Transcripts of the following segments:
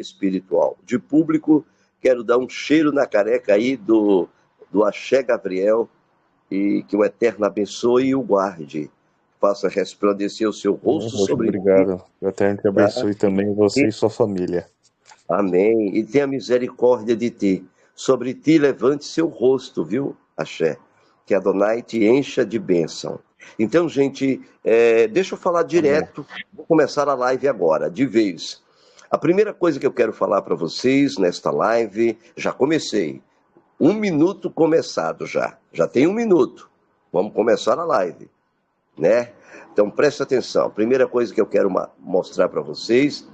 espiritual. De público, quero dar um cheiro na careca aí do Axé Gabriel, e que o Eterno abençoe e o guarde. Faça resplandecer o seu rosto sobre Obrigado. ti. O Eterno te Tá? abençoe também, você e sua família. Amém. E tenha misericórdia de ti. Sobre ti levante seu rosto, viu, Axé? Que Adonai te encha de bênção. Então, gente, deixa eu falar direto. Vou começar a live agora, de vez. A primeira coisa que eu quero falar para vocês nesta live, já comecei. 1 minuto começado já. Já tem 1 minuto. Vamos começar a live, né? Então, presta atenção. A primeira coisa que eu quero mostrar para vocês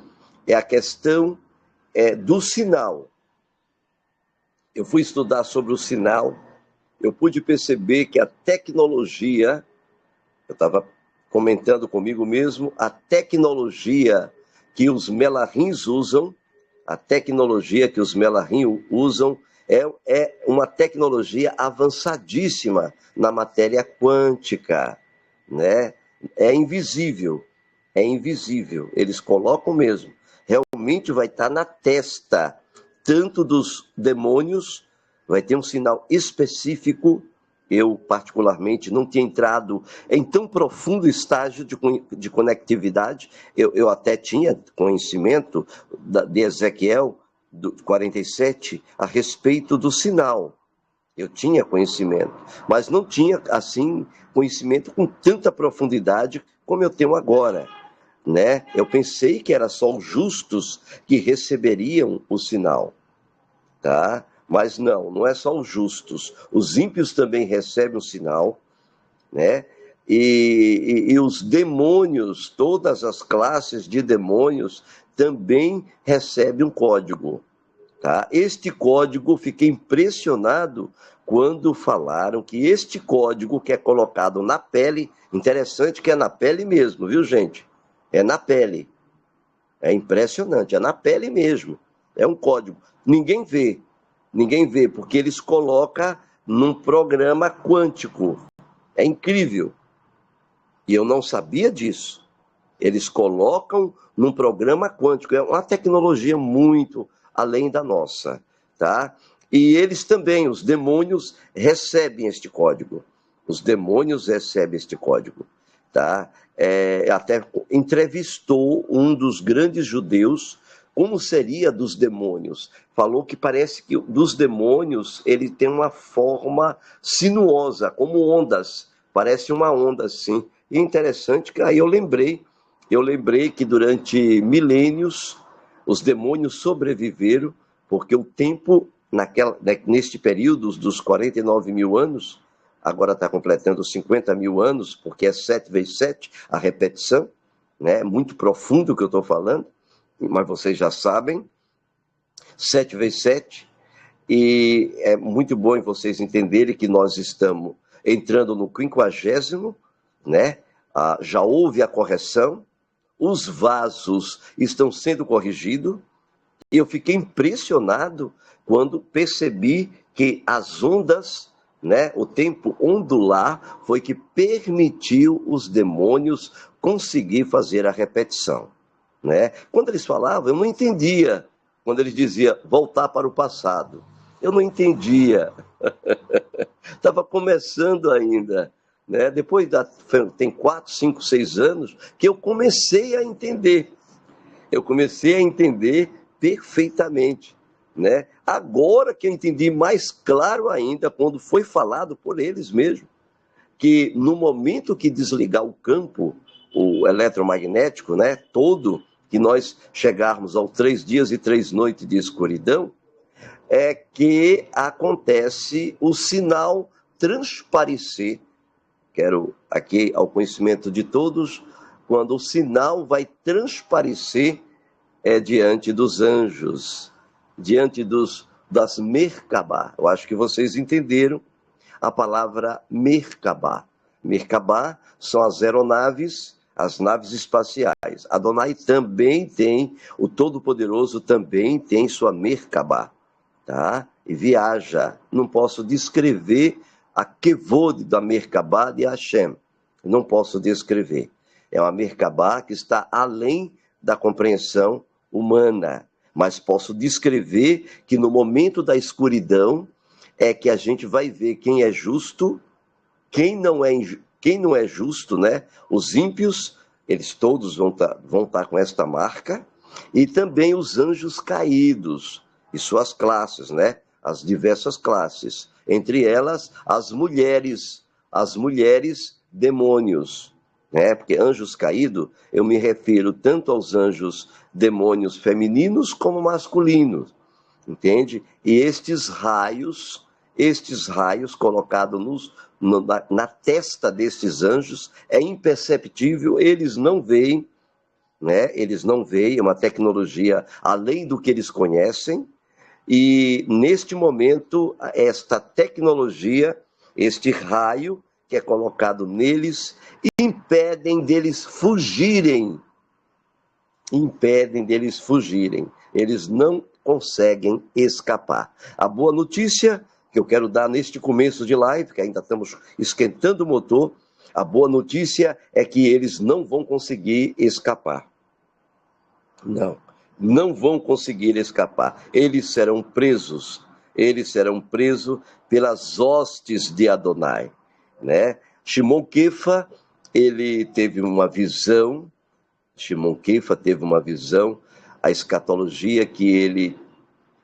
é a questão do sinal. Eu fui estudar sobre o sinal, eu pude perceber que a tecnologia, eu estava comentando comigo mesmo, a tecnologia que os Melarins usam, é uma tecnologia avançadíssima na matéria quântica, né? É invisível, eles colocam mesmo, realmente vai estar na testa, tanto dos demônios, vai ter um sinal específico. Eu, particularmente, não tinha entrado em tão profundo estágio de conectividade. Eu até tinha conhecimento de Ezequiel 47 a respeito do sinal. Eu tinha conhecimento, mas não tinha, assim, conhecimento com tanta profundidade como eu tenho agora, né? Eu pensei que era só os justos que receberiam o sinal, tá? Mas não é só os justos. Os ímpios também recebem o sinal, né? E os demônios, todas as classes de demônios também recebem um código, tá? Este código, fiquei impressionado quando falaram que este código que é colocado na pele, interessante que é na pele mesmo, viu, gente? É na pele. É impressionante, é na pele mesmo. É um código. Ninguém vê, porque eles colocam num programa quântico. É incrível. E eu não sabia disso. Eles colocam num programa quântico. É uma tecnologia muito além da nossa, tá? E eles também, os demônios, recebem este código. Tá? Até entrevistou um dos grandes judeus, como seria dos demônios. Falou que parece que dos demônios ele tem uma forma sinuosa, como ondas. Parece uma onda assim. E é interessante que aí eu lembrei que durante milênios os demônios sobreviveram, porque o tempo, neste período dos 49 mil anos, agora está completando 50 mil anos, porque é 7 vezes 7, a repetição, né? É muito profundo o que eu estou falando, mas vocês já sabem, 7 vezes 7, e é muito bom vocês entenderem que nós estamos entrando no 50º, né? Já houve a correção, os vasos estão sendo corrigidos, e eu fiquei impressionado quando percebi que as ondas, né, o tempo ondular, foi que permitiu os demônios conseguir fazer a repetição, né? Quando eles falavam, eu não entendia. Quando eles diziam voltar para o passado, eu não entendia. Estava começando ainda, né? Tem 4, 5, 6 anos que eu comecei a entender. Perfeitamente, né? Agora que eu entendi mais claro ainda, quando foi falado por eles mesmos, que no momento que desligar o campo, o eletromagnético, né, todo, que nós chegarmos aos 3 dias e 3 noites de escuridão, é que acontece o sinal transparecer. Quero aqui ao conhecimento de todos, quando o sinal vai transparecer diante dos anjos, diante das Merkabah. Eu acho que vocês entenderam a palavra Merkabah. Merkabah são as aeronaves, as naves espaciais. Adonai também tem, o Todo-Poderoso também tem sua Merkabah, tá? E viaja. Não posso descrever a kevod da Merkabah de Hashem. Não posso descrever. É uma Merkabah que está além da compreensão humana. mas posso descrever que no momento da escuridão é que a gente vai ver quem é justo, quem não é justo, né? Os ímpios, eles todos vão tá com esta marca, e também os anjos caídos e suas classes, né? As diversas classes, entre elas as mulheres demônios, né? Porque anjos caídos, eu me refiro tanto aos anjos demônios femininos como masculinos, entende? E estes raios colocados na testa destes anjos é imperceptível, eles não veem, né? Eles não veem, é uma tecnologia além do que eles conhecem, e neste momento, esta tecnologia, este raio que é colocado neles, impedem deles fugirem. Eles não conseguem escapar. A boa notícia que eu quero dar neste começo de live, que ainda estamos esquentando o motor, a boa notícia é que eles não vão conseguir escapar. Não vão conseguir escapar. Eles serão presos pelas hostes de Adonai, né? Shimon Kefa, ele teve uma visão, a escatologia que ele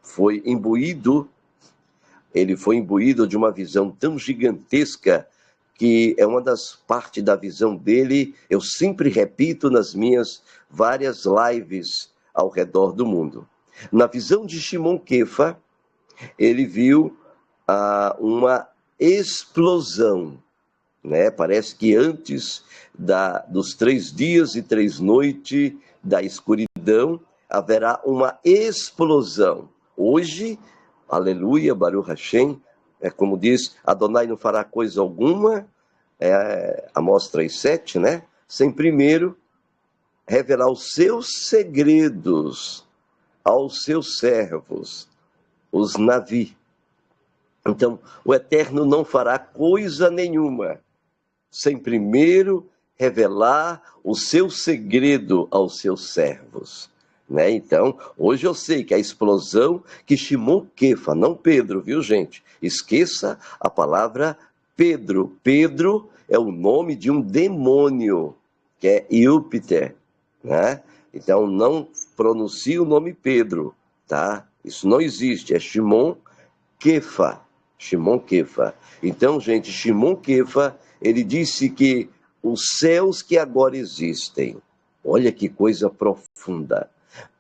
foi imbuído de uma visão tão gigantesca que é uma das partes da visão dele, eu sempre repito nas minhas várias lives ao redor do mundo. Na visão de Shimon Kefa, ele viu uma explosão, né? Parece que antes dos 3 dias e 3 noites da escuridão, haverá uma explosão. Hoje, aleluia, Baruch Hashem, como diz, Adonai não fará coisa alguma, Amós 3:7, né? Sem primeiro revelar os seus segredos aos seus servos, os Navi. Então, o Eterno não fará coisa nenhuma sem primeiro revelar o seu segredo aos seus servos, né? Então, hoje eu sei que a explosão que Shimon Kefa, não Pedro, viu, gente? Esqueça a palavra Pedro. Pedro é o nome de um demônio, que é Júpiter, né? Então, não pronuncie o nome Pedro, tá? Isso não existe, é Shimon Kefa. Então, gente, Shimon Kefa, ele disse que os céus que agora existem, olha que coisa profunda,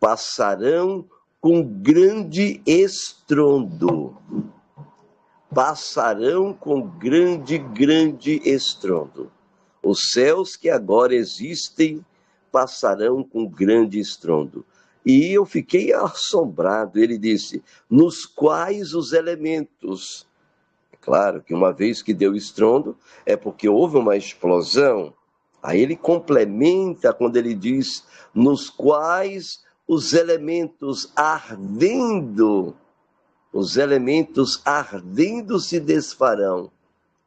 passarão com grande estrondo. Os céus que agora existem passarão com grande estrondo. E eu fiquei assombrado. Ele disse, nos quais os elementos. É claro que uma vez que deu estrondo, é porque houve uma explosão. Aí ele complementa quando ele diz, nos quais os elementos ardendo se desfarão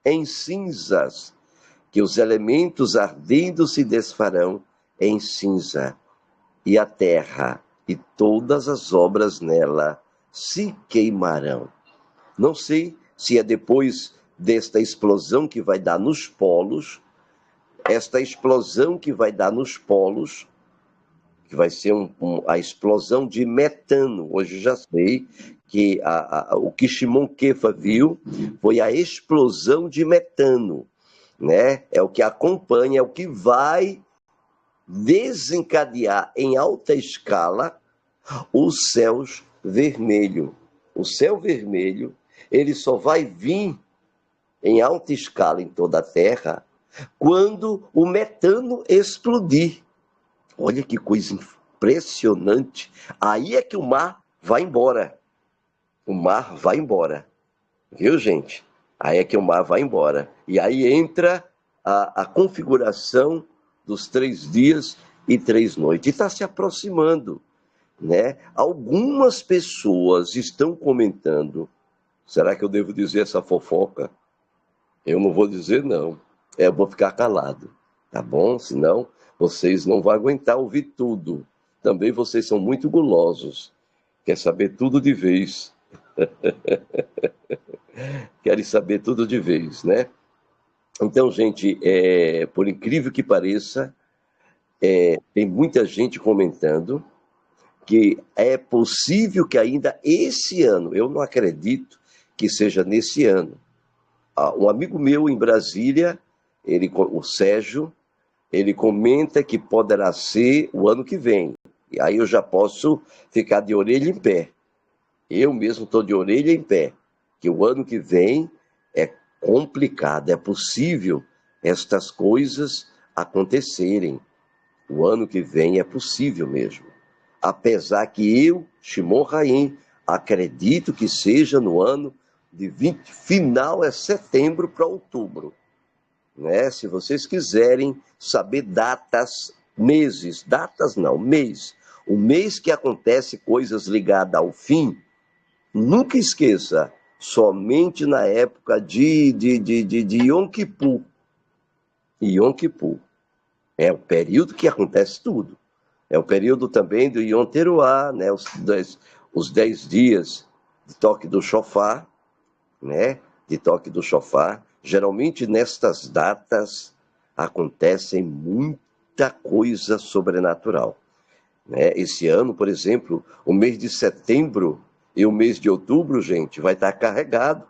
em cinzas, que os elementos ardendo se desfarão em cinza, e a terra e todas as obras nela se queimarão. Não sei se é depois desta explosão que vai dar nos polos, que vai ser a explosão de metano. Hoje já sei que o que Shimon Kefa viu foi a explosão de metano, né? É o que acompanha, é o que vai desencadear em alta escala os céus vermelhos. O céu vermelho, ele só vai vir em alta escala em toda a Terra quando o metano explodir. Olha que coisa impressionante. Aí é que o mar vai embora. Viu, gente? Aí é que o mar vai embora. E aí entra a configuração dos 3 dias e 3 noites. E está se aproximando, né? Algumas pessoas estão comentando. Será que eu devo dizer essa fofoca? Eu não vou dizer, não. Eu vou ficar calado, tá bom? Senão vocês não vão aguentar ouvir tudo. Também vocês são muito gulosos. Quer saber tudo de vez. Querem saber tudo de vez, né? Então, gente, por incrível que pareça, tem muita gente comentando que é possível que ainda esse ano, eu não acredito que seja nesse ano. Um amigo meu em Brasília, o Sérgio, ele comenta que poderá ser o ano que vem. E aí eu já posso ficar de orelha em pé. Eu mesmo estou de orelha em pé. Que o ano que vem é complicado, é possível estas coisas acontecerem. O ano que vem é possível mesmo. Apesar que eu, Shimon Raim, acredito que seja no ano de final é setembro para outubro. Né? Se vocês quiserem saber datas, meses, datas não, mês. O mês que acontece coisas ligadas ao fim, nunca esqueça, somente na época de Yom Kippur. Yom Kippur. É o período que acontece tudo. É o período também do Yom Teruah, né? Os 10 dias de toque do shofar, né? De toque do shofar. Geralmente nestas datas acontecem muita coisa sobrenatural. Né? Esse ano, por exemplo, o mês de setembro e o mês de outubro, gente, vai estar carregado.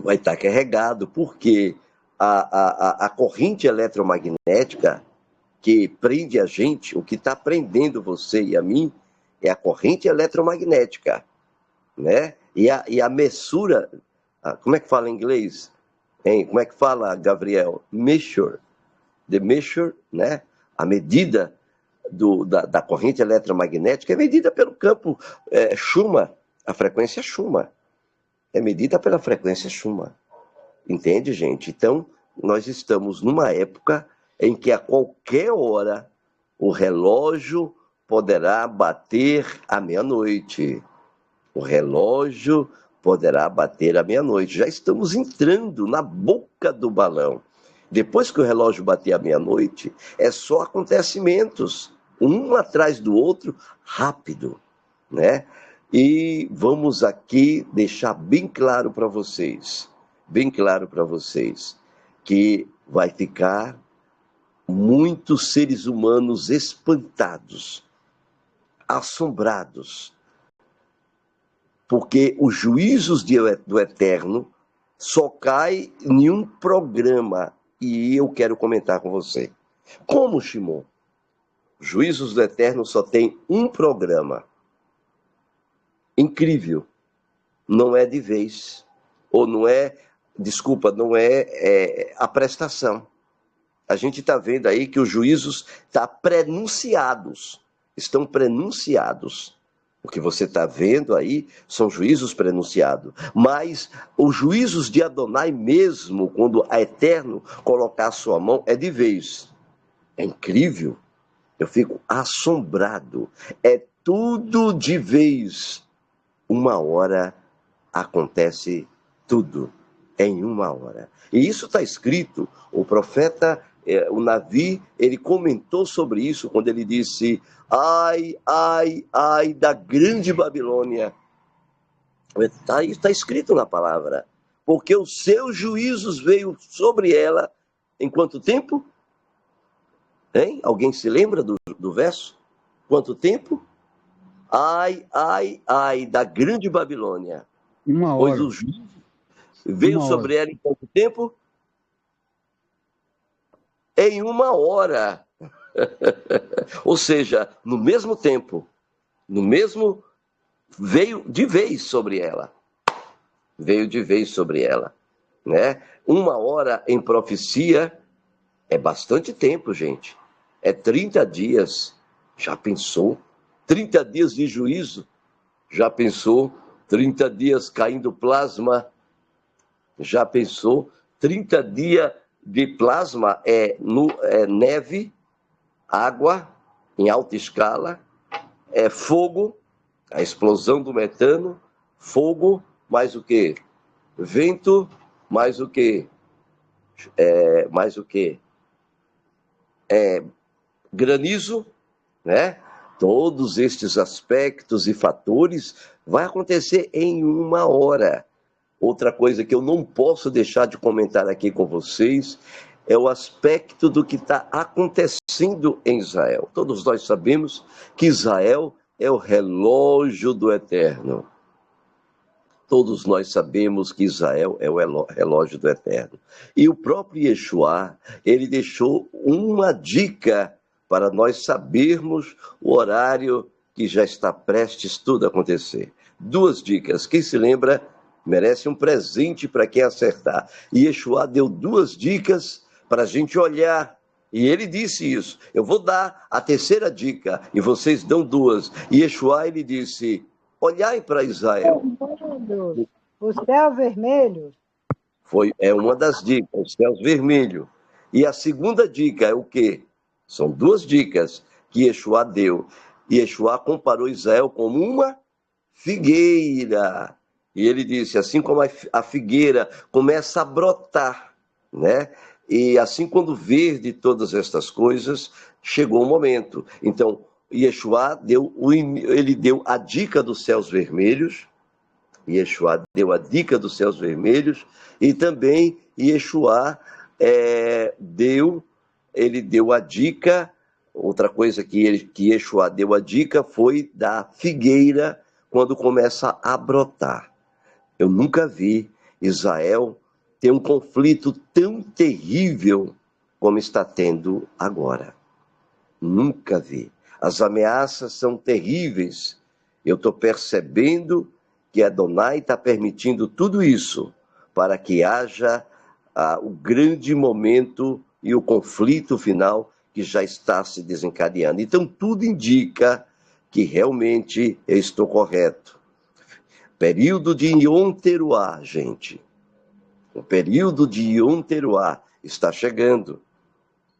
Vai estar carregado, porque a corrente eletromagnética que prende a gente, o que está prendendo você e a mim, é a corrente eletromagnética, né? E a messura, como é que fala em inglês? Hein? Como é que fala, Gabriel? Measure. The measure, né? A medida da corrente eletromagnética é medida pelo campo Schumann, a frequência Schumann. É medida pela frequência Schumann. Entende, gente? Então, nós estamos numa época em que a qualquer hora o relógio poderá bater à meia-noite. O relógio poderá bater à meia-noite. Já estamos entrando na boca do balão. Depois que o relógio bater à meia-noite, é só acontecimentos, um atrás do outro, rápido, né? E vamos aqui deixar bem claro para vocês, que vai ficar muitos seres humanos espantados, assombrados, porque os juízos do Eterno só caem em um programa, e eu quero comentar com você. Como, Shimon? Juízos do Eterno só tem um programa. Incrível. Não é de vez. Ou não é, desculpa, não é a prestação. A gente está vendo aí que os juízos estão prenunciados. O que você está vendo aí são juízos prenunciados. Mas os juízos de Adonai mesmo, quando a Eterno colocar a sua mão, é de vez. É incrível. Eu fico assombrado. É tudo de vez. Uma hora acontece tudo. Em uma hora. E isso está escrito. O profeta, o Navi, ele comentou sobre isso quando ele disse: ai, ai, ai da grande Babilônia. Está escrito na palavra. Porque os seus juízos veio sobre ela em quanto tempo? Hein? Alguém se lembra do verso? Quanto tempo? Ai, ai, ai da grande Babilônia. Uma Pois hora. o juízo veio sobre ela em quanto tempo? Em uma hora. Ou seja, no mesmo tempo, veio de vez sobre ela. Veio de vez sobre ela, né? Uma hora em profecia é bastante tempo, gente. É 30 dias. Já pensou? 30 dias de juízo. Já pensou? 30 dias caindo plasma. Já pensou? 30 dias de plasma é neve, água em alta escala, é fogo, a explosão do metano, fogo, mais o quê? Vento, mais o quê? Granizo, né? Todos estes aspectos e fatores vai acontecer em uma hora. Outra coisa que eu não posso deixar de comentar aqui com vocês é o aspecto do que está acontecendo em Israel. Todos nós sabemos que Israel é o relógio do Eterno. Todos nós sabemos que Israel é o relógio do Eterno. E o próprio Yeshua, ele deixou uma dica para nós sabermos o horário que já está prestes tudo a acontecer. 2 dicas. Quem se lembra merece um presente para quem acertar. E Yeshua deu 2 dicas para a gente olhar. E ele disse isso. Eu vou dar a 3ª dica e vocês dão 2. E Yeshua, ele disse: olhai para Israel. Os céus vermelhos. É uma das dicas, os céus vermelhos. E a 2ª dica é o quê? São 2 dicas que Yeshua deu. Yeshua comparou Israel como uma figueira. E ele disse, assim como a figueira começa a brotar, né? E assim quando verde todas estas coisas, chegou o momento. Então, Yeshua ele deu a dica dos céus vermelhos. Yeshua deu a dica dos céus vermelhos e também Yeshua ele deu a dica, outra coisa que Yeshua deu a dica foi da figueira quando começa a brotar. Eu nunca vi Israel ter um conflito tão terrível como está tendo agora. Nunca vi. As ameaças são terríveis. Eu estou percebendo que Adonai está permitindo tudo isso para que haja o grande momento e o conflito final que já está se desencadeando. Então, tudo indica que realmente eu estou correto. Período de Yom Teruah, gente. O período de Yom Teruah está chegando,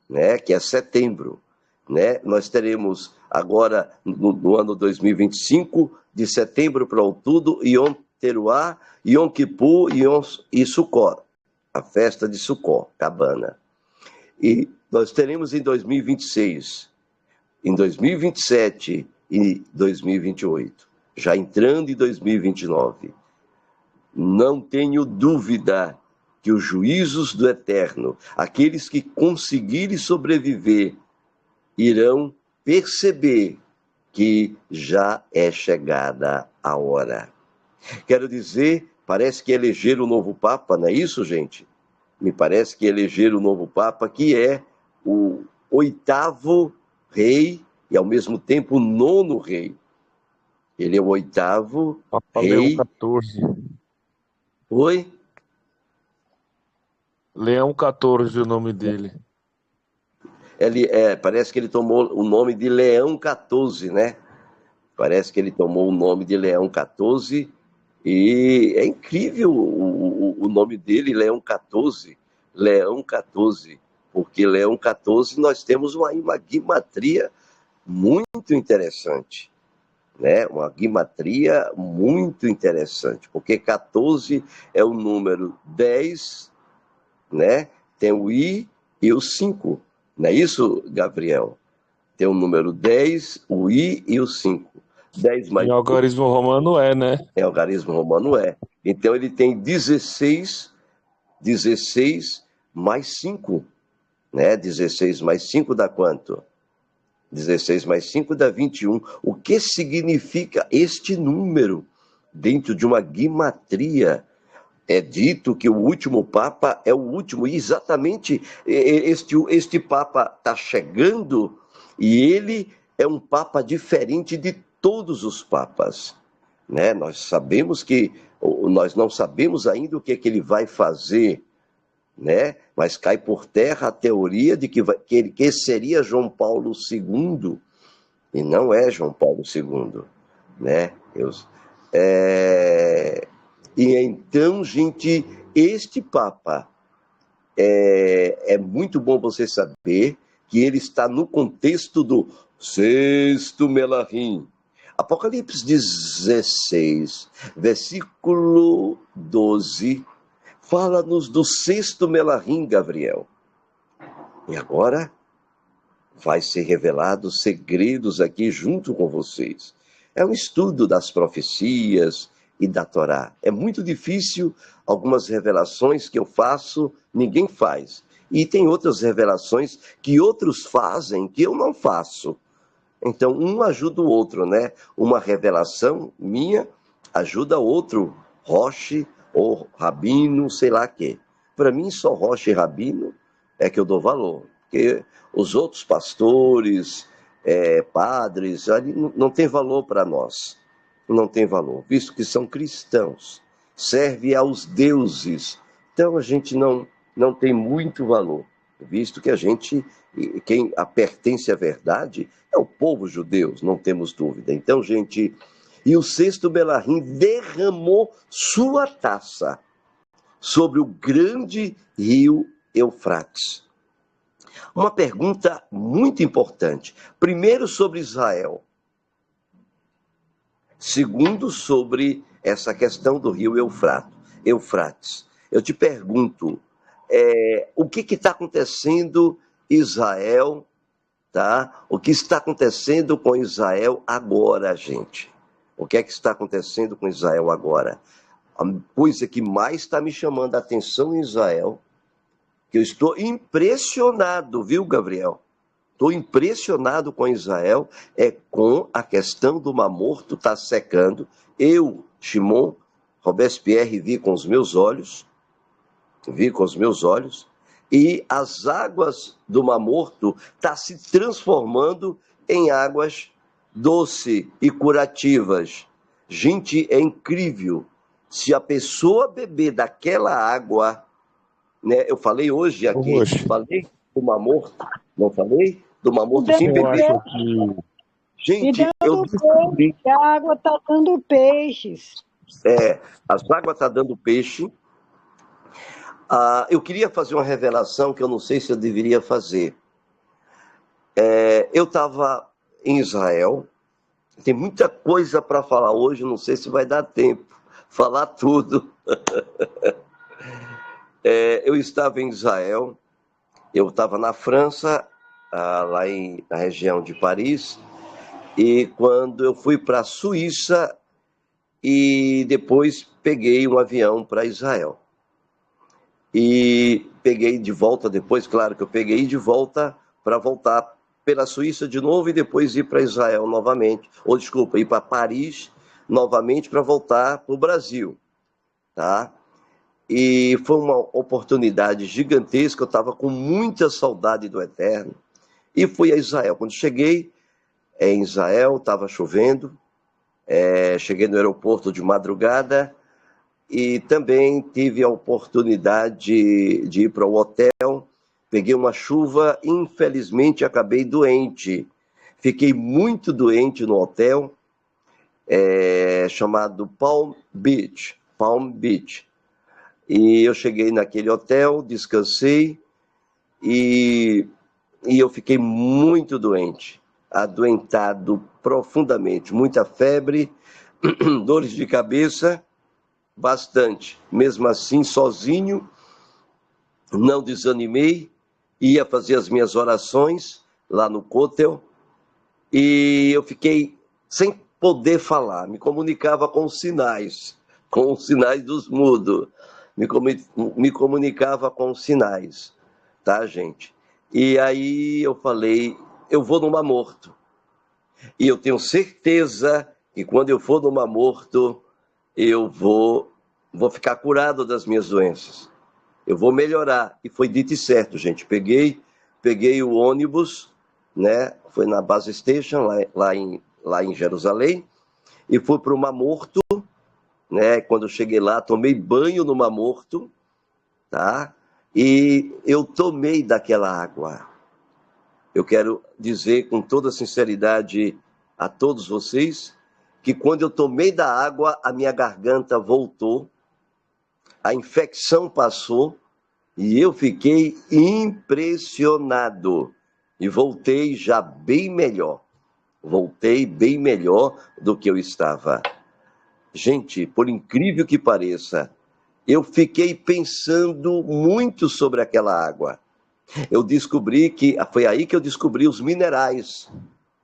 né? Que é setembro. Né? Nós teremos agora, no ano 2025, de setembro para outubro, Yom Teruah, Yom Kippur e Sukkot, a festa de Sukkot, Cabana. E nós teremos em 2026, em 2027 e 2028, já entrando em 2029. Não tenho dúvida que os juízos do Eterno, aqueles que conseguirem sobreviver, irão perceber que já é chegada a hora. Quero dizer, parece que elegeram o novo Papa, não é isso, gente? Me parece que elegeram o novo Papa, que é o 8º rei e, ao mesmo tempo, o 9º rei. Ele é o 8º Papa rei. Leão XIV. Oi? Leão XIV, o nome dele. Parece que ele tomou o nome de Leão XIV, né? Parece que ele tomou o nome de Leão XIV e é incrível o nome dele, Leão XIV. Leão XIV, porque Leão XIV nós temos uma guimatria muito interessante, né? Uma guimatria muito interessante, porque 14 é o número 10, né? Tem o I e o 5. Não é isso, Gabriel? Tem o número 10, o I e o 5. 10 mais... Em algarismo romano né? Em algarismo romano Então ele tem 16 mais 5. Né? 16 mais 5 dá quanto? 16 mais 5 dá 21. O que significa este número dentro de uma guimatria? É dito que o último Papa é o último, e exatamente este Papa está chegando, e ele é um Papa diferente de todos os Papas. Né? Nós não sabemos ainda o que ele vai fazer, né? Mas cai por terra a teoria de que seria João Paulo II, e não é João Paulo II. Né? E então, gente, este Papa é muito bom você saber que ele está no contexto do sexto Melahim. Apocalipse 16, versículo 12, fala-nos do sexto Melahim, Gabriel. E agora, vai ser revelado segredos aqui junto com vocês. É um estudo das profecias e da Torá. É muito difícil algumas revelações que eu faço, ninguém faz. E tem outras revelações que outros fazem que eu não faço. Então, um ajuda o outro, né? Uma revelação minha ajuda outro, Roche ou Rabino, sei lá quê. Para mim, só Roche e Rabino é que eu dou valor. Porque os outros pastores, padres, ali não tem valor para nós. Não tem valor, visto que são cristãos. Serve aos deuses. Então, a gente não tem muito valor, visto que quem pertence à verdade é o povo judeu, não temos dúvida. Então, gente, e o sexto Belahim derramou sua taça sobre o grande rio Eufrates. Uma pergunta muito importante. Primeiro, sobre Israel. Segundo, sobre essa questão do rio Eufrates. Eu te pergunto, o que está acontecendo em Israel, tá? O que está acontecendo com Israel agora, gente? O que é que está acontecendo com Israel agora? A coisa que mais está me chamando a atenção em Israel, que eu estou impressionado, viu, Gabriel? Estou impressionado com Israel, é com a questão do Mar Morto estar secando. Eu, Shimon Robespierre, vi com os meus olhos, e as águas do Mar Morto estão se transformando em águas doces e curativas. Gente, é incrível. Se a pessoa beber daquela água, né? Eu falei hoje aqui, Oxe, falei do Mar Morto, não falei? Do Mar Morto sem Dando eu beber. acho peixe, que e Gente, eu dando descobri, peixe, a água está dando peixes. as águas estão dando peixe. Eu queria fazer uma revelação que eu não sei se eu deveria fazer. Eu estava em Israel, tem muita coisa para falar hoje, não sei se vai dar tempo, falar tudo. Eu estava em Israel, eu estava na França, lá na região de Paris, e quando eu fui para a Suíça, e depois peguei um avião para Israel. E peguei de volta depois, claro que eu peguei de volta para voltar pela Suíça de novo e depois ir para Israel novamente, ou desculpa, ir para Paris novamente para voltar para o Brasil, tá? E foi uma oportunidade gigantesca, eu estava com muita saudade do Eterno e fui a Israel. Quando cheguei em Israel, estava chovendo, cheguei no aeroporto de madrugada e também tive a oportunidade de ir para o hotel. Peguei uma chuva, infelizmente acabei doente. Fiquei muito doente no hotel, chamado Palm Beach. E eu cheguei naquele hotel, descansei e eu fiquei muito doente, adoentado profundamente, muita febre, dores de cabeça, bastante. Mesmo assim, sozinho, não desanimei, ia fazer as minhas orações lá no Kotel e eu fiquei sem poder falar, me comunicava com os sinais dos mudos, me comunicava com os sinais, tá, gente? E aí eu falei, eu vou no Mar Morto, e eu tenho certeza que quando eu for no Mar Morto, eu vou ficar curado das minhas doenças. Eu vou melhorar. E foi dito e certo, gente. Peguei o ônibus, né? Foi na Base Station, lá em Jerusalém, e fui para o Mar Morto, né? Quando eu cheguei lá, tomei banho no Mar Morto, tá? E eu tomei daquela água. Eu quero dizer com toda sinceridade a todos vocês que quando eu tomei da água, a minha garganta voltou, a infecção passou e eu fiquei impressionado. E voltei já bem melhor. Voltei bem melhor do que eu estava. Gente, por incrível que pareça, eu fiquei pensando muito sobre aquela água. Eu descobri que foi aí que eu descobri os minerais.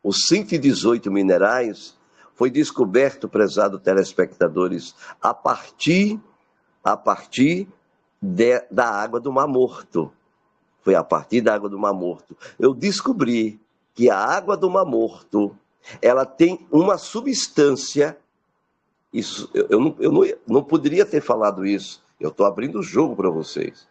Os 118 minerais foi descoberto, prezado telespectadores, a partir da água do Mar Morto. Foi a partir da água do Mar Morto. Eu descobri que a água do Mar Morto, ela tem uma substância. Isso, eu não poderia ter falado isso. Eu estou abrindo o jogo para vocês.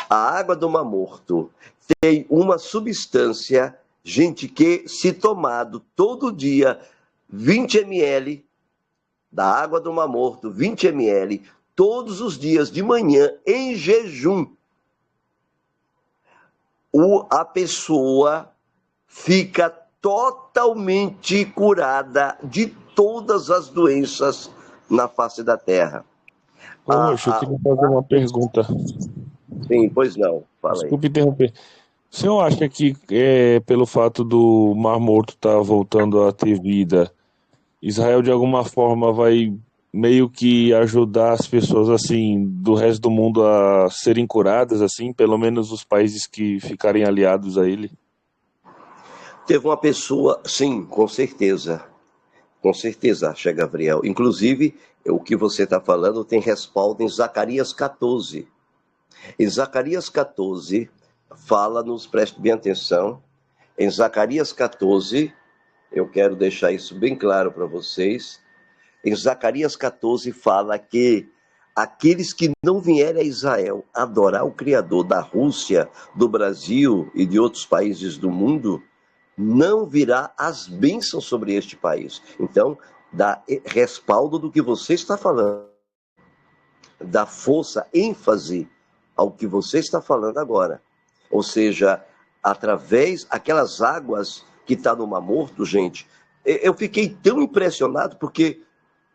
A água do Mar Morto tem uma substância, gente, que se tomado todo dia 20 ml da água do Mar Morto, 20 ml, todos os dias de manhã, em jejum, a pessoa fica totalmente curada de todas as doenças na face da terra. Poxa, eu queria fazer uma pergunta. Sim, pois não, fala aí. Desculpe interromper. O senhor acha que, pelo fato do Mar Morto estar voltando a ter vida, Israel de alguma forma vai meio que ajudar as pessoas assim do resto do mundo a serem curadas, assim, pelo menos os países que ficarem aliados a ele? Teve uma pessoa, sim, com certeza, Axé Gabriel. Inclusive, o que você está falando tem respaldo em Zacarias 14. Em Zacarias 14, fala-nos, preste bem atenção, em Zacarias 14, eu quero deixar isso bem claro para vocês, em Zacarias 14 fala que aqueles que não vierem a Israel adorar o Criador da Rússia, do Brasil e de outros países do mundo, não virá as bênçãos sobre este país. Então, dá respaldo do que você está falando, dá força, ênfase ao que você está falando agora. Ou seja, através aquelas águas que está no Mar Morto, gente, eu fiquei tão impressionado porque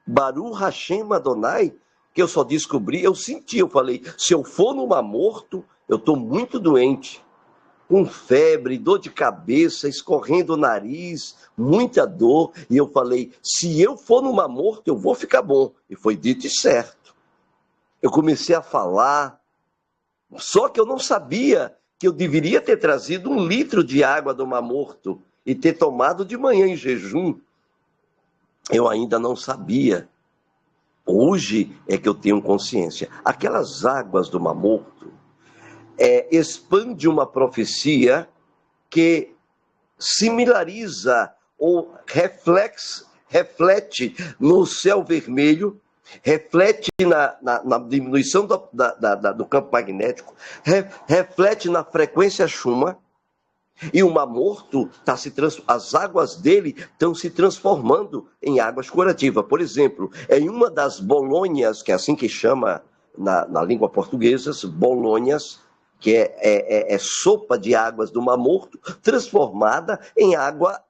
Baruch Hashem Adonai, que eu só descobri, eu senti, eu falei, se eu for no Mar Morto, eu estou muito doente, com febre, dor de cabeça, escorrendo o nariz, muita dor, e eu falei, se eu for no Mar Morto, eu vou ficar bom. E foi dito e certo. Eu comecei a falar, só que eu não sabia que eu deveria ter trazido 1 litro de água do Mar Morto e ter tomado de manhã em jejum. Eu ainda não sabia. Hoje é que eu tenho consciência. Aquelas águas do Mar Morto expande uma profecia que similariza ou reflete no céu vermelho, reflete na diminuição do campo magnético, reflete na frequência Schumann, e o Mar Morto, as águas dele estão se transformando em águas curativas. Por exemplo, em uma das bolonhas, que é assim que chama na língua portuguesa, bolonhas, que é sopa de águas do Mar Morto, transformada em água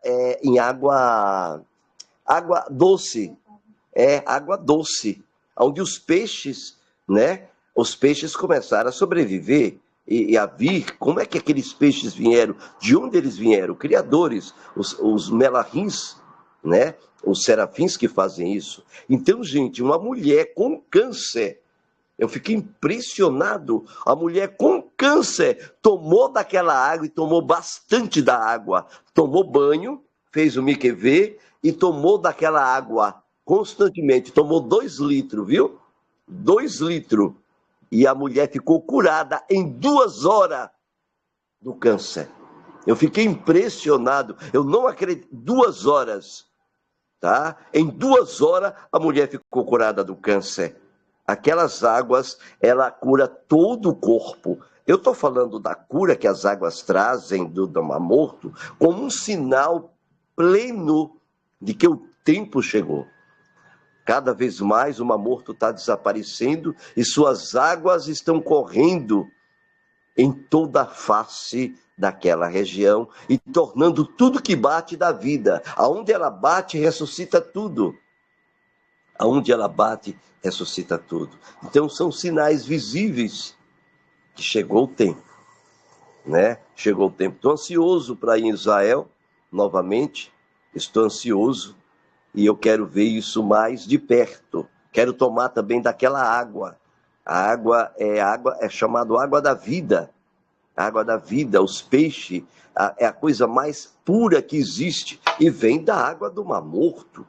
doce. Água doce, onde os peixes começaram a sobreviver e a vir. Como é que aqueles peixes vieram? De onde eles vieram? Criadores, os melahins, né? Os serafins que fazem isso. Então, gente, uma mulher com câncer, eu fiquei impressionado. A mulher com câncer tomou daquela água e tomou bastante da água. Tomou banho, fez o mikvê e tomou daquela água constantemente. Tomou 2 litros, viu? 2 litros. E a mulher ficou curada em 2 horas do câncer. Eu fiquei impressionado. Eu não acredito. 2 horas. Tá? Em 2 horas a mulher ficou curada do câncer. Aquelas águas, ela cura todo o corpo. Eu estou falando da cura que as águas trazem do Mar Morto como um sinal pleno de que o tempo chegou. Cada vez mais o Mar Morto está desaparecendo e suas águas estão correndo em toda a face daquela região e tornando tudo que bate da vida. Aonde ela bate, ressuscita tudo. Aonde ela bate, ressuscita tudo. Então são sinais visíveis que chegou o tempo, né? Chegou o tempo. Estou ansioso para ir em Israel novamente. Estou ansioso e eu quero ver isso mais de perto. Quero tomar também daquela água. A água é chamada água da vida. A água da vida, os peixes, é a coisa mais pura que existe e vem da água do Mar Morto,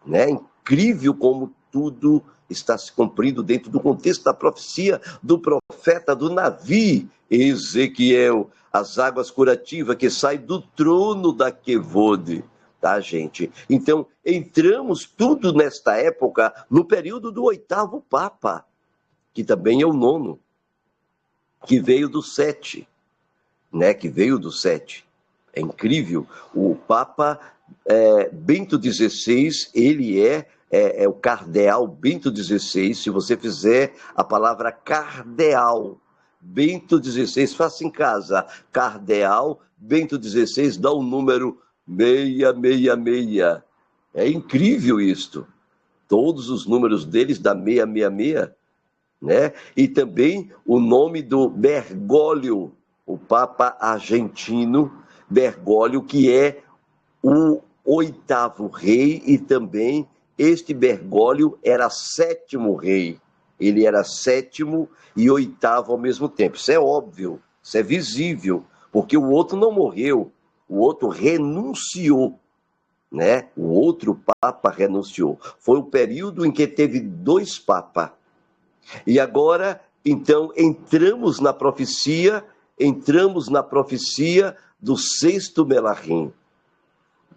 né? Incrível como tudo está se cumprindo dentro do contexto da profecia do profeta do Navi, Ezequiel, as águas curativas que saem do trono da Quevode, tá, gente? Então, entramos tudo nesta época, no período do 8º Papa, que também é o 9º, que veio do 7, né? Que veio do 7. É incrível. O Papa Bento XVI, ele é o cardeal Bento XVI. Se você fizer a palavra cardeal Bento XVI, faça em casa, cardeal Bento XVI, dá o número 666. É incrível isto. Todos os números deles dá 666, né? E também o nome do Bergoglio, o Papa argentino Bergoglio, que é o 8º rei, e também este Bergoglio era 7º rei. Ele era 7º e 8º ao mesmo tempo. Isso é óbvio, isso é visível, porque o outro não morreu, o outro renunciou, né? O outro Papa renunciou. Foi o período em que teve 2 papas. E agora, então, entramos na profecia do 6º Melahim.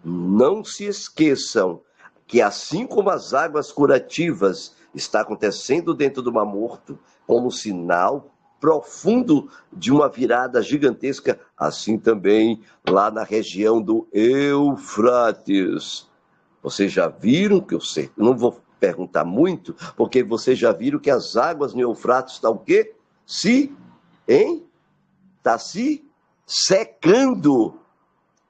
Não se esqueçam que, assim como as águas curativas está acontecendo dentro do Mar Morto, como sinal profundo de uma virada gigantesca, assim também lá na região do Eufrates. Vocês já viram que eu sei, não vou perguntar muito, porque vocês já viram que as águas no Eufrates estão o quê? Está se secando.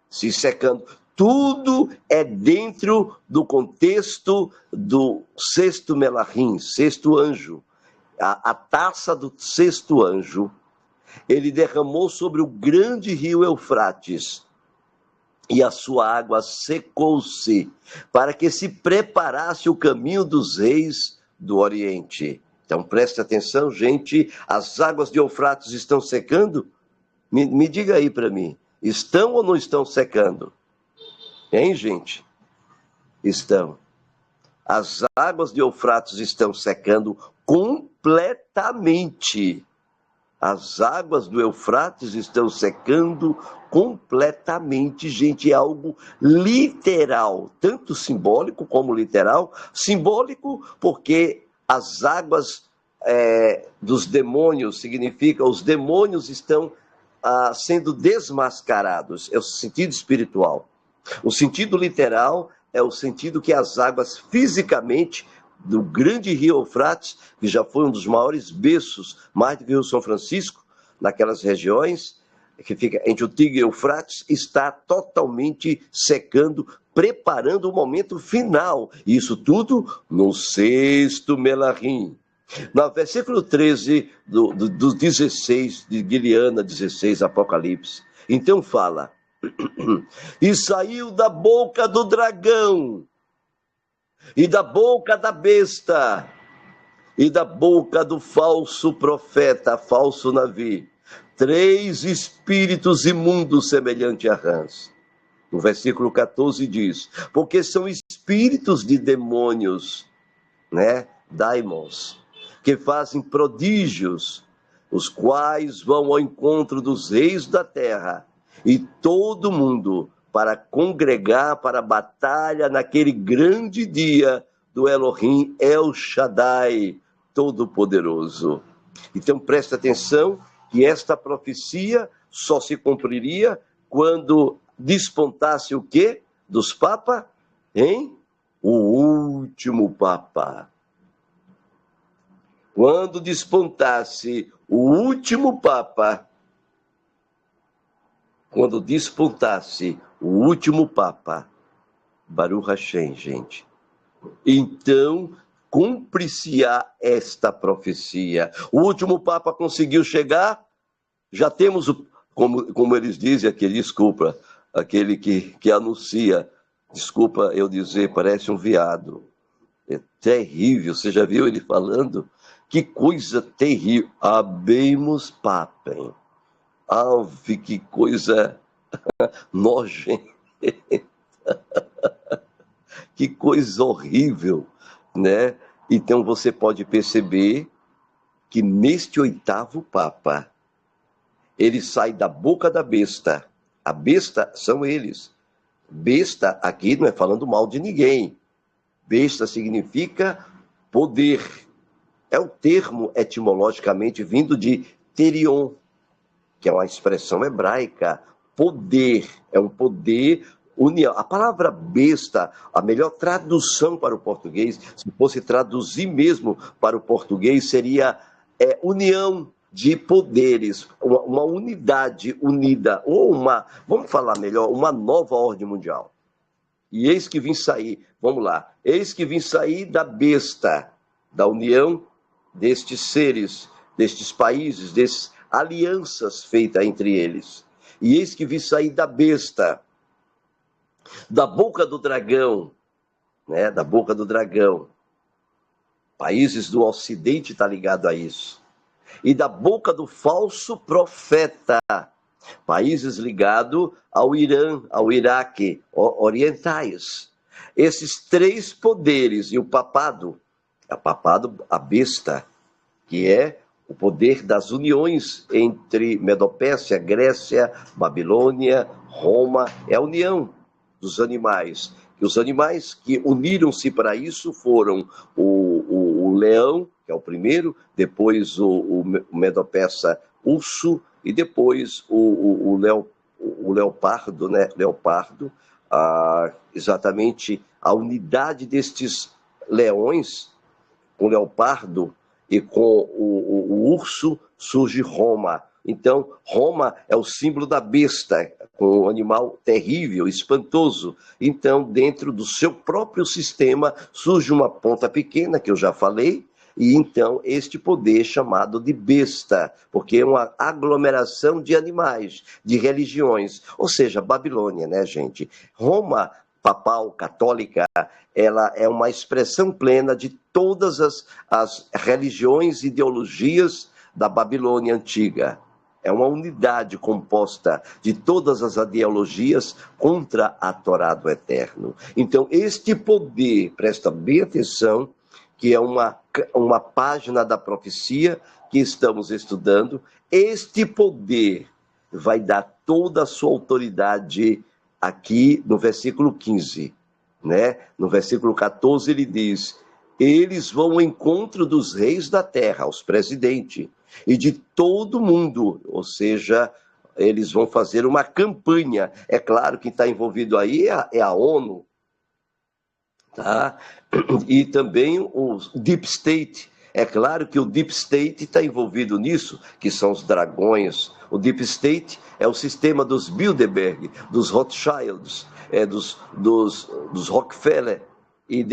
Se secando. Tudo é dentro do contexto do 6º Melahim, 6º anjo. A taça do 6º anjo, ele derramou sobre o grande rio Eufrates, e a sua água secou-se, para que se preparasse o caminho dos reis do Oriente. Então preste atenção, gente, as águas de Eufrates estão secando? Me diga aí para mim, estão ou não estão secando? Hein, gente? Estão. As águas de Eufrates estão secando completamente. As águas do Eufrates estão secando completamente, gente, é algo literal, tanto simbólico como literal. Simbólico porque as águas dos demônios, significa os demônios estão sendo desmascarados, é o sentido espiritual. O sentido literal é o sentido que as águas fisicamente do grande rio Eufrates, que já foi um dos maiores berços, mais do que o Rio São Francisco, naquelas regiões, que fica entre o Tigre e o Eufrates, está totalmente secando, preparando o momento final. Isso tudo no 6º Melahim. No versículo 13 do 16, de Guiliana 16, Apocalipse, então fala: e saiu da boca do dragão, e da boca da besta, e da boca do falso profeta, falso Navi, 3 espíritos imundos semelhante a rãs. No versículo 14 diz: porque são espíritos de demônios, né? Daimons, que fazem prodígios, os quais vão ao encontro dos reis da terra e todo mundo para congregar para a batalha naquele grande dia do Elohim El Shaddai, Todo-Poderoso. Então presta atenção que esta profecia só se cumpriria quando despontasse o quê? Dos papas? O último papa. Quando despontasse o último papa, Baruch Hashem, gente, então cumpre-se-á esta profecia. O último papa conseguiu chegar, já temos, como eles dizem, aquele que anuncia, desculpa eu dizer, parece um veado. É terrível, você já viu ele falando? Que coisa terrível. Habemus papem. Ave, que coisa nojenta, que coisa horrível, né? Então você pode perceber que neste oitavo Papa, ele sai da boca da besta. A besta são eles. Besta aqui não é falando mal de ninguém. Besta significa poder. É o termo etimologicamente vindo de terion, que é uma expressão hebraica. Poder, é um poder, união. A palavra besta, a melhor tradução para o português, se fosse traduzir mesmo para o português, seria união de poderes, uma unidade unida, ou uma, vamos falar melhor, uma nova ordem mundial. E eis que vim sair, vamos lá, eis que vim sair da besta, da união destes seres, destes países, destas alianças feitas entre eles. E eis que vim sair da besta, da boca do dragão, né? Da boca do dragão. Países do Ocidente estão ligados a isso. E da boca do falso profeta, países ligados ao Irã, ao Iraque, orientais. Esses três poderes e o papado, a besta, que é o poder das uniões entre Medopécia, Grécia, Babilônia, Roma, é a união dos animais. E os animais que uniram-se para isso foram o leão, que é o primeiro, depois o Medopeça urso, e depois o leopardo, né? Leopardo, exatamente a unidade destes leões, com o leopardo e com o urso, surge Roma. Então, Roma é o símbolo da besta, com um animal terrível, espantoso. Então, dentro do seu próprio sistema, surge uma ponta pequena, que eu já falei, e então este poder chamado de besta, porque é uma aglomeração de animais, de religiões. Ou seja, Babilônia, né, gente? Roma papal, católica, ela é uma expressão plena de todas as religiões e ideologias da Babilônia antiga. É uma unidade composta de todas as ideologias contra a Torá do Eterno. Então, este poder, presta bem atenção, que é uma página da profecia que estamos estudando, este poder vai dar toda a sua autoridade aqui no versículo 15, né? No versículo 14 ele diz: eles vão ao encontro dos reis da terra, os presidentes, e de todo mundo, ou seja, eles vão fazer uma campanha. É claro que está envolvido aí é a ONU, tá? E também o Deep State. É claro que o Deep State está envolvido nisso, que são os dragões. O Deep State é o sistema dos Bilderberg, dos Rothschilds, dos Rockefeller, e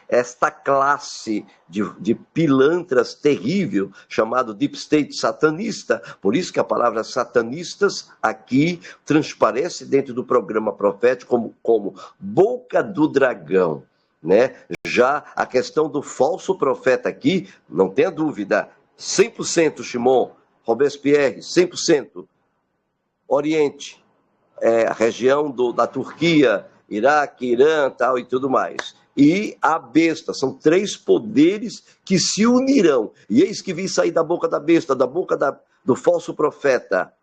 esta classe de pilantras terrível, chamado Deep State satanista. Por isso que a palavra satanistas aqui transparece dentro do programa profético como boca do dragão, né? Já a questão do falso profeta aqui, não tenha dúvida, 100% Shimon, Robespierre, 100%. Oriente, a região da Turquia, Iraque, Irã, tal e tudo mais. E a besta, são três poderes que se unirão. E eis que vim sair da boca da besta, da boca do falso profeta,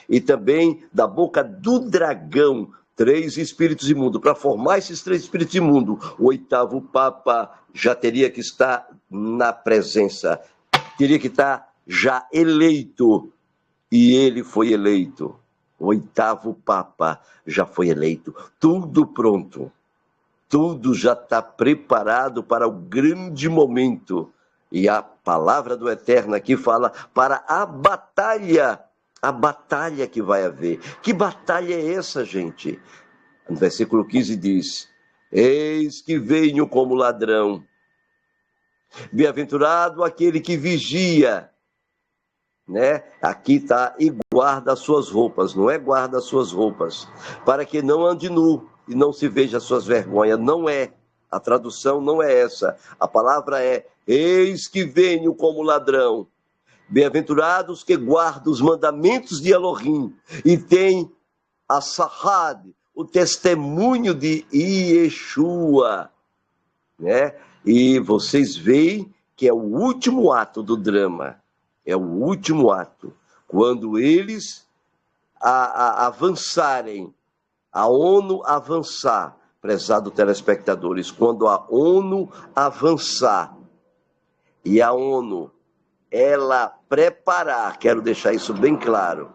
e também da boca do dragão, três espíritos imundos. Para formar esses três espíritos imundos, o oitavo Papa já teria que estar na presença, teria que estar já eleito, e ele foi eleito. O oitavo Papa já foi eleito. Tudo pronto. Tudo já está preparado para o grande momento. E a palavra do Eterno aqui fala para a batalha que vai haver. Que batalha é essa, gente? No versículo 15 diz: eis que venho como ladrão. Bem-aventurado aquele que vigia, né? Aqui está, e guarda as suas roupas, não é guarda as suas roupas, para que não ande nu e não se veja as suas vergonhas. Não é, a tradução não é essa. A palavra é: eis que venho como ladrão. Bem-aventurados que guardam os mandamentos de Elohim e têm a Sahad, o testemunho de Yeshua, né? E vocês veem que é o último ato do drama, é o último ato, quando eles avançarem, a ONU avançar, prezados telespectadores, quando a ONU avançar e a ONU ela preparar, quero deixar isso bem claro,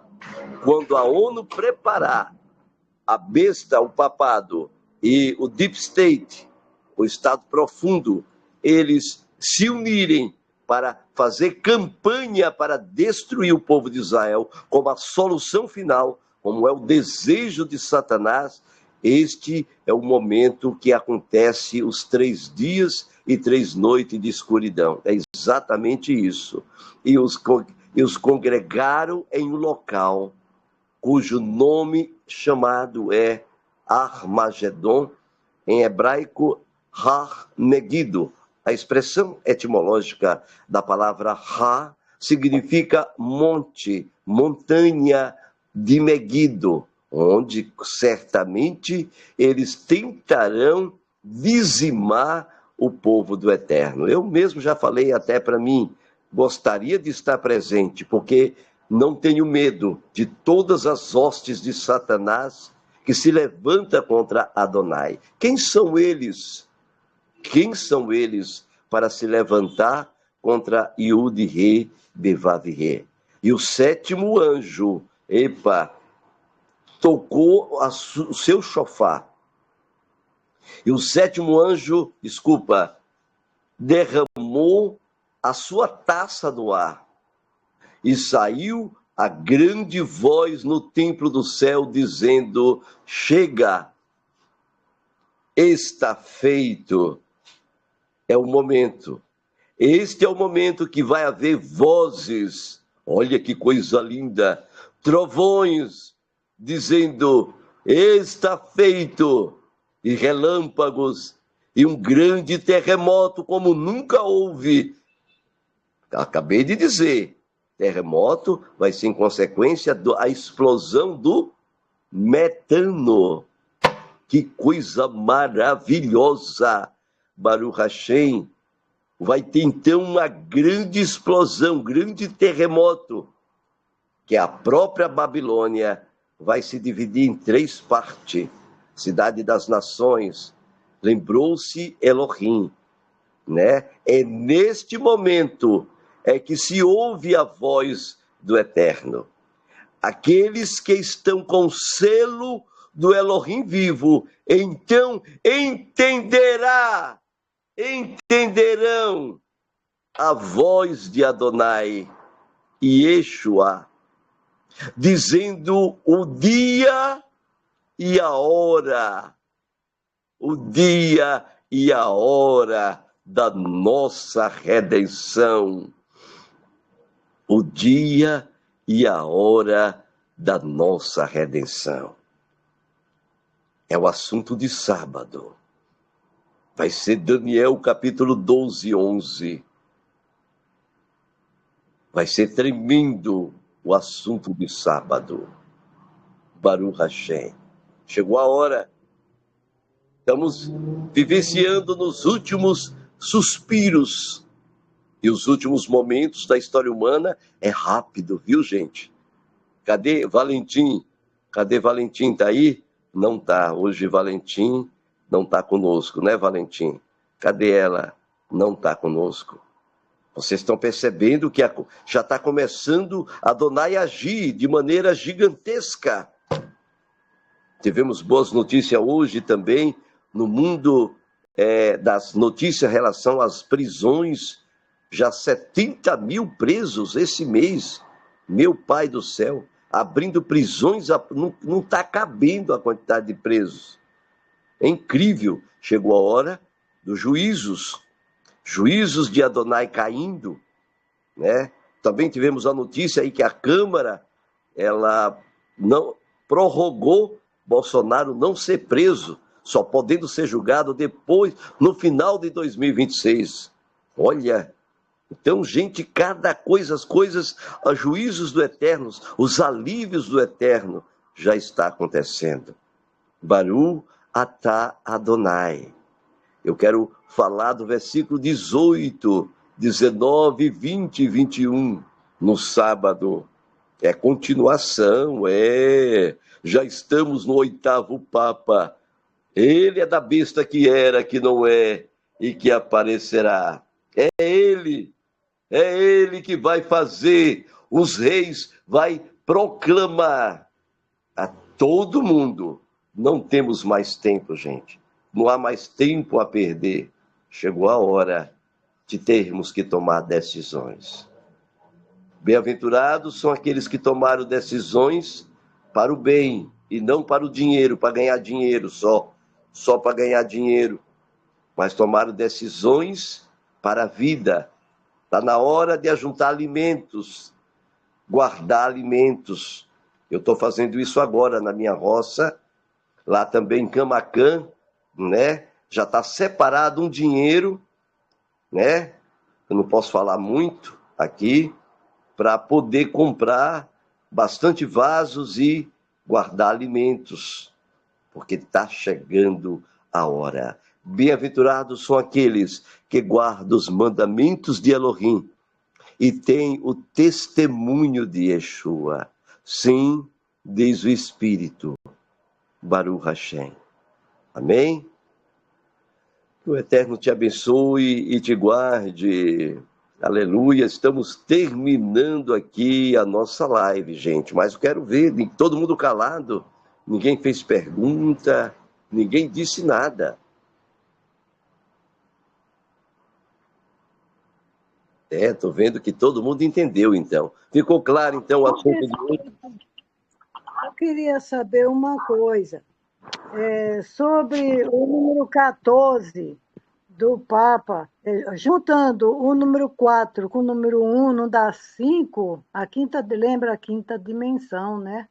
quando a ONU preparar a besta, o papado e o Deep State, o Estado profundo, eles se unirem para fazer campanha para destruir o povo de Israel como a solução final, como é o desejo de Satanás, este é o momento que acontece os 3 dias e 3 noites de escuridão. É exatamente isso. E os congregaram em um local cujo nome chamado é Armagedon, em hebraico Har Megiddo. A expressão etimológica da palavra Ha significa monte, montanha de Megiddo, onde certamente eles tentarão dizimar o povo do Eterno. Eu mesmo já falei até para mim, gostaria de estar presente, porque não tenho medo de todas as hostes de Satanás que se levanta contra Adonai. Quem são eles? Quem são eles para se levantar contra Yud-He, Bevav-He? E o 7º anjo, tocou o seu chofar. E o 7º anjo, derramou a sua taça no ar. E saiu a grande voz no templo do céu, dizendo: chega, está feito. É o momento. Este é o momento que vai haver vozes, olha que coisa linda, trovões, dizendo: está feito, e relâmpagos, e um grande terremoto como nunca houve. Acabei de dizer, terremoto vai ser em consequência da explosão do metano. Que coisa maravilhosa! Baruch Hashem, vai ter então uma grande explosão, um grande terremoto, que a própria Babilônia vai se dividir em 3 partes. Cidade das nações, lembrou-se Elohim, né? É neste momento é que se ouve a voz do Eterno. Aqueles que estão com o selo do Elohim vivo, então entenderão a voz de Adonai e Yeshua, dizendo o dia e a hora, da nossa redenção. O dia e a hora da nossa redenção. É o assunto de sábado. Vai ser Daniel capítulo 12, 11. Vai ser tremendo o assunto de sábado. Baruch Hashem. Chegou a hora. Estamos vivenciando nos últimos suspiros. E os últimos momentos da história humana é rápido, viu, gente? Cadê Valentim? Cadê Valentim? Tá aí? Não tá. Hoje Valentim não tá conosco, né, Valentim? Cadê ela? Não tá conosco. Vocês estão percebendo que já está começando a Adonai agir de maneira gigantesca. Tivemos boas notícias hoje também no mundo das notícias em relação às prisões. Já 70 mil presos esse mês. Meu pai do céu, abrindo prisões, não está cabendo a quantidade de presos. É incrível. Chegou a hora dos juízos de Adonai caindo, né? Também tivemos a notícia aí que a Câmara, ela não prorrogou Bolsonaro não ser preso, só podendo ser julgado depois, no final de 2026. Olha, Então, gente, cada coisa, as coisas, os juízos do Eterno, os alívios do Eterno já está acontecendo. Baru atah Adonai. Eu quero falar do versículo 18, 19, 20 e 21, no sábado. É continuação, já estamos no 8º Papa. Ele é da besta que era, que não é e que aparecerá. É ele que vai fazer, os reis vai proclamar a todo mundo. Não temos mais tempo, gente. Não há mais tempo a perder. Chegou a hora de termos que tomar decisões. Bem-aventurados são aqueles que tomaram decisões para o bem e não para o dinheiro, para ganhar dinheiro só para ganhar dinheiro, mas tomaram decisões para a vida. Está na hora de ajuntar alimentos, guardar alimentos. Eu estou fazendo isso agora na minha roça, lá também em Camaquã, né? Já está separado um dinheiro, né? Eu não posso falar muito aqui, para poder comprar bastante vasos e guardar alimentos, porque está chegando a hora. Bem-aventurados são aqueles que guardam os mandamentos de Elohim e têm o testemunho de Yeshua. Sim, diz o Espírito. Baruch Hashem. Amém? Que o Eterno te abençoe e te guarde. Aleluia, estamos terminando aqui a nossa live, gente, mas eu quero ver todo mundo calado, ninguém fez pergunta, ninguém disse nada. Tô vendo que todo mundo entendeu, então. Ficou claro, então, o assunto de hoje? Eu queria saber uma coisa, sobre o número 14 do Papa, juntando o número 4 com o número 1, não dá 5, lembra a quinta dimensão, né?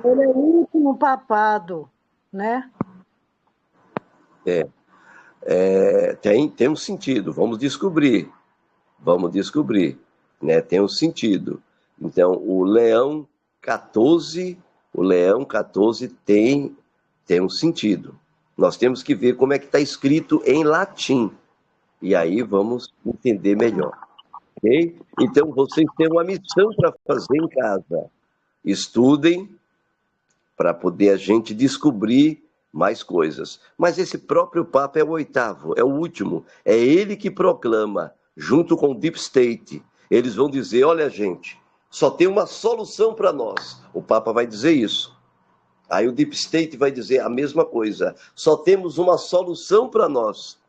Ele é o último papado, né? Tem um sentido, vamos descobrir, né? Tem um sentido. Então, o leão 14 tem um sentido. Nós temos que ver como é que está escrito em latim. E aí vamos entender melhor. Ok? Então, vocês têm uma missão para fazer em casa. Estudem para poder a gente descobrir mais coisas. Mas esse próprio Papa é o 8º, é o último. É ele que proclama, junto com o Deep State. Eles vão dizer, olha, gente, só tem uma solução para nós. O Papa vai dizer isso. Aí o Deep State vai dizer a mesma coisa. Só temos uma solução para nós.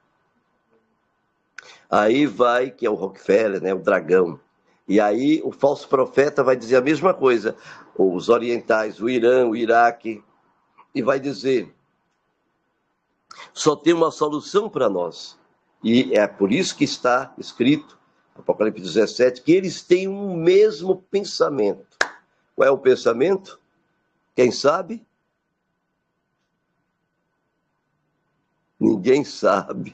Aí vai, que é o Rockefeller, né, o dragão. E aí o falso profeta vai dizer a mesma coisa. Os orientais, o Irã, o Iraque. E vai dizer, só tem uma solução para nós. E é por isso que está escrito, Apocalipse 17, que eles têm um mesmo pensamento. Qual é o pensamento? Quem sabe? Ninguém sabe.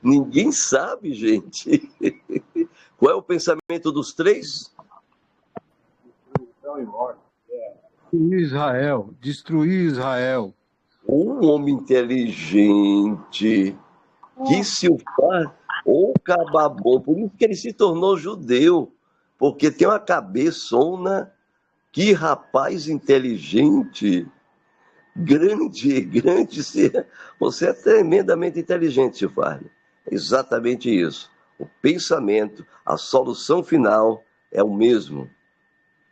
Ninguém sabe, gente. Qual é o pensamento dos três? Destruir Israel. Um homem inteligente que se o faz ou cababom, por isso que ele se tornou judeu, porque tem uma cabeçona. Que rapaz inteligente, grande, você é tremendamente inteligente, Silvânia. Exatamente isso. O pensamento, a solução final é o mesmo,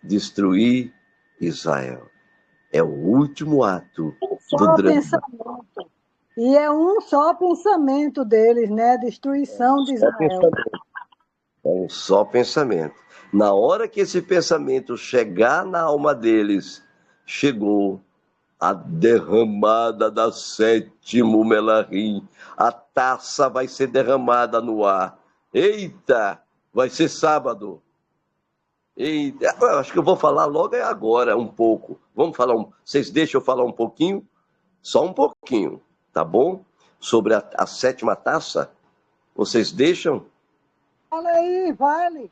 destruir Israel. É o último ato do drama. Pensamento. E é um só pensamento deles, né? Destruição de Israel. É um só pensamento. Na hora que esse pensamento chegar na alma deles, chegou a derramada da sétimo Melahim. A taça vai ser derramada no ar. Eita, vai ser sábado. Eita, eu acho que eu vou falar logo agora, um pouco. Vamos falar, vocês deixam eu falar um pouquinho? Só um pouquinho. tá bom? Sobre a sétima taça. Vocês deixam? Fala aí, vale.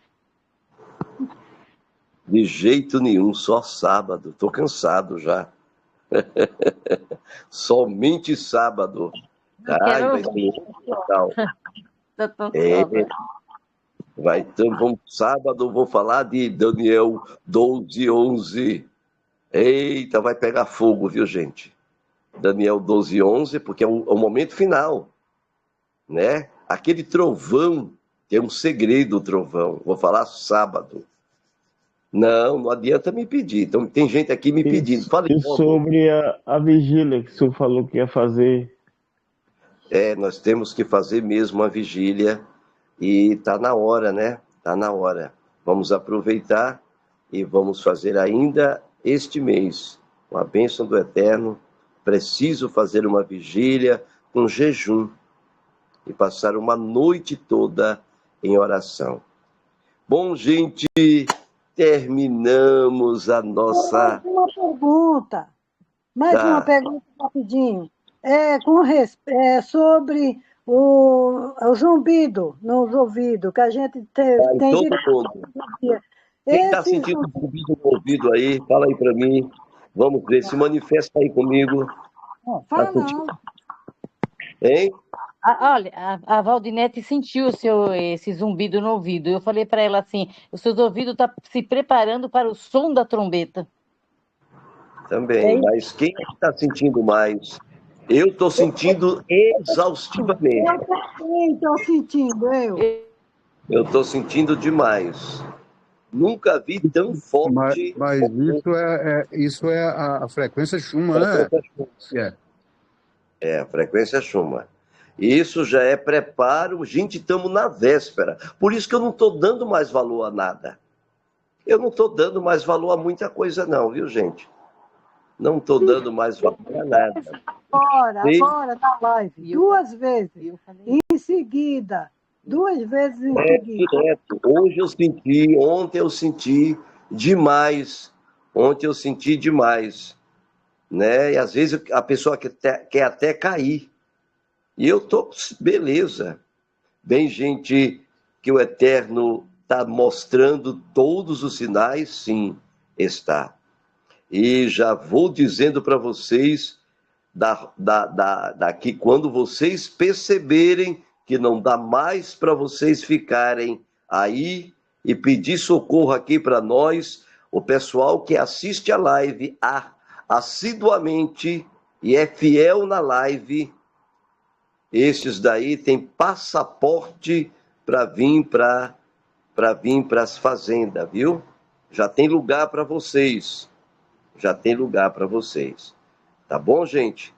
De jeito nenhum, só sábado. Tô cansado já. Somente sábado. Não Ai, quero vai ser ouvir. legal. Tô tão É, soba. então, sábado, vou falar de Daniel 12:11. Eita, vai pegar fogo, viu, gente? Daniel 12:11, porque é o momento final, né? Aquele trovão, tem um segredo, o trovão. Vou falar sábado. Não adianta me pedir. Então, tem gente aqui me pedindo. Fale E logo. sobre a vigília que o senhor falou que ia fazer. Nós temos que fazer mesmo a vigília e tá na hora, né? Tá na hora. Vamos aproveitar e vamos fazer ainda este mês, com a bênção do Eterno. Preciso fazer uma vigília com jejum e passar uma noite toda em oração. Bom, gente, terminamos a nossa... Uma pergunta. Mais uma Tá. pergunta rapidinho. Sobre o zumbido nos ouvidos, que a gente tem Todo direito. mundo. Quem está Esse sentindo zumbido no ouvido aí, fala aí para mim. Vamos ver, se manifesta aí comigo. fala Tá sentindo? não. Hein? Olha, a Valdinete sentiu esse zumbido no ouvido. Eu falei para ela assim: os seus ouvidos estão se preparando para o som da trombeta. Também, É mas quem está sentindo mais? Eu estou sentindo exaustivamente. Eu também estou sentindo, Eu estou sentindo demais. Nunca vi tão Mas, forte. mas isso é a frequência Schumann, né? A frequência Schumann. Isso já é preparo. Gente, estamos na véspera. Por isso que eu não estou dando mais valor a nada. Eu não estou dando mais valor a muita coisa, não, viu, gente? Não estou dando mais valor a nada. agora na live, duas vezes, em seguida. Duas vezes em seguida. Direto. Hoje eu senti, ontem eu senti demais. Ontem eu senti demais. Né? E às vezes a pessoa quer até cair. E eu tô, beleza. Bem, gente, que o Eterno está mostrando todos os sinais, sim, está. E já vou dizendo para vocês, daqui, quando vocês perceberem que não dá mais para vocês ficarem aí e pedir socorro aqui para nós, o pessoal que assiste a live assiduamente e é fiel na live, esses daí têm passaporte para vir para as fazendas, viu? Já tem lugar para vocês. Já tem lugar para vocês. Tá bom, gente?